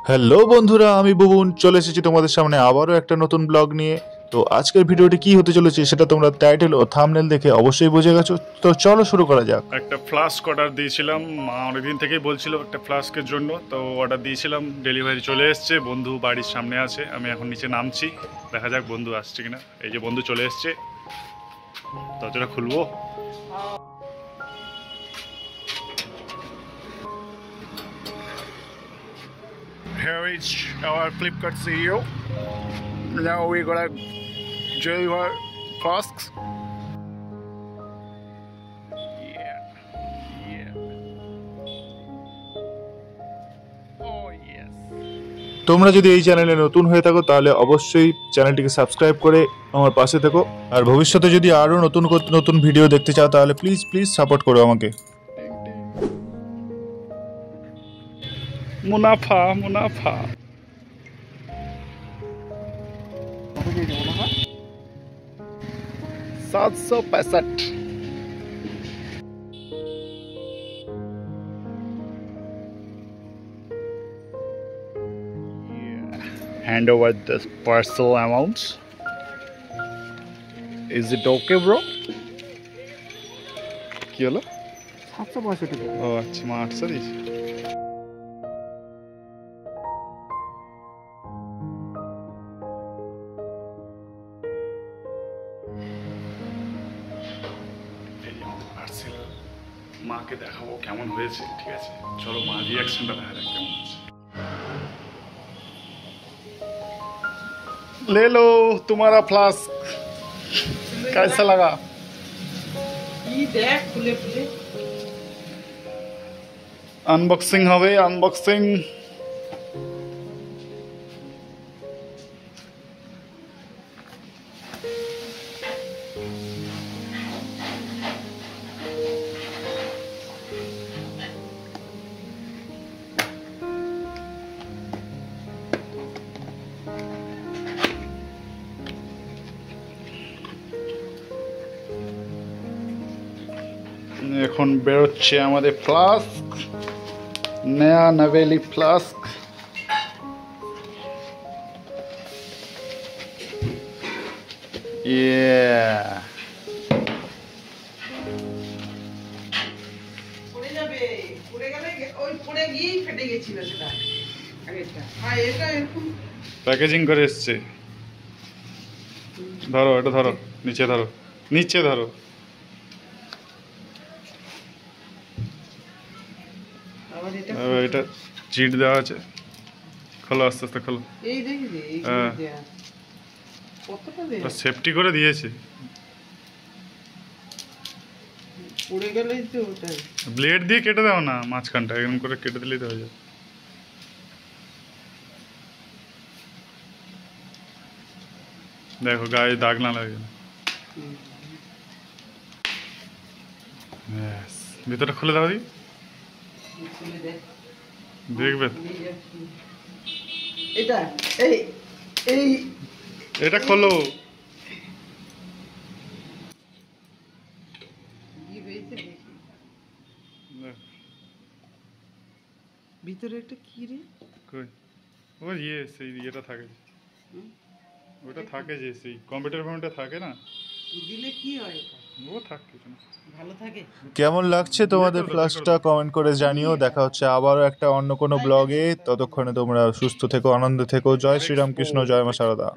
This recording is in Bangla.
হ্যালো বন্ধুরা, আমি বুবুন চলে এসেছি তোমাদের সামনে আবারও একটা নতুন ব্লগ নিয়ে। তো আজকের ভিডিওটি কি হতে চলেছে সেটা তোমরা টাইটেল ও থাম্বনেল দেখে অবশ্যই বুঝে গেছো। তো চলো শুরু করা যাক। একটা ফ্লাস্ক অর্ডার দিয়েছিলাম, মা অনেকদিন থেকেই বলছিল একটা ফ্লাস্কের জন্য, তো অর্ডার দিয়েছিলাম, ডেলিভারি চলে এসছে। বন্ধু বাড়ির সামনে আছে, আমি এখন নিচে নামছি, দেখা যাক বন্ধু আসছে কিনা। এই যে বন্ধু চলে এসছে, দরজাটা খুলবো। Here is our Flipkart CEO. Now we're gonna deliver flasks. তোমরা যদি এই চ্যানেলে নতুন হয়ে থাকো তাহলে অবশ্যই চ্যানেলটিকে সাবস্ক্রাইব করে আমার পাশে থেকো। আর ভবিষ্যতে যদি আরও নতুন নতুন ভিডিও দেখতে চাও তাহলে প্লিজ সাপোর্ট করো আমাকে। মুনাফা মুনাফা। $765। Hand over the parcel amounts. Is it okay, bro? কি হলো? 765। ও আচ্ছা, মা 800 দিয়েছে। মাকে দেখাবো কেমন হয়েছে, ঠিক আছে? চলো মা রিয়াকশনটা দেখা যাক কেমন আছে। ले लो तुम्हारा फ्लास्क, कैसा लगा? अनबॉक्सिंग হবে, अनबॉक्सिंग। এখন বেরোচ্ছে আমাদের ফ্লাস্ক, নয়া নভেলি ফ্লাস্ক। প্যাকেজিং করে এসছে। ধরো এটা, ধরো নিচে, ধরো নিচে, ধরো। এটা চিট দেওয়া আছে, খোলো আস্তে আস্তে খোলো। সেফটি করে দিয়েছে। ব্লেড দিয়ে কেটে দাও না মাঝখানটা, এরকম করে কেটে দিলেই তো হয়ে যাবে। দেখো গায়ে দাগ না লাগে। ভিতরটা খুলে দাও দি, দেখবে এটা খোলো। ভিতরে একটা কি রে? কই ও ইয়ে, সেই ইয়েটা থাকে, ওটা থাকে যে সেই কম্পিউটার থাকে না, দিলে কি হয়? ও থাকে কিছু না, ভালো থাকে। কেমন লাগছে তোমাদের ফ্লাস্কটা কমেন্ট করে জানিও। দেখা হচ্ছে আবারও একটা অন্য কোনো ব্লগে। ততক্ষণে তোমরা সুস্থ থেকো, আনন্দে থেকো। জয় শ্রীরামকৃষ্ণ, জয় মা শারদা।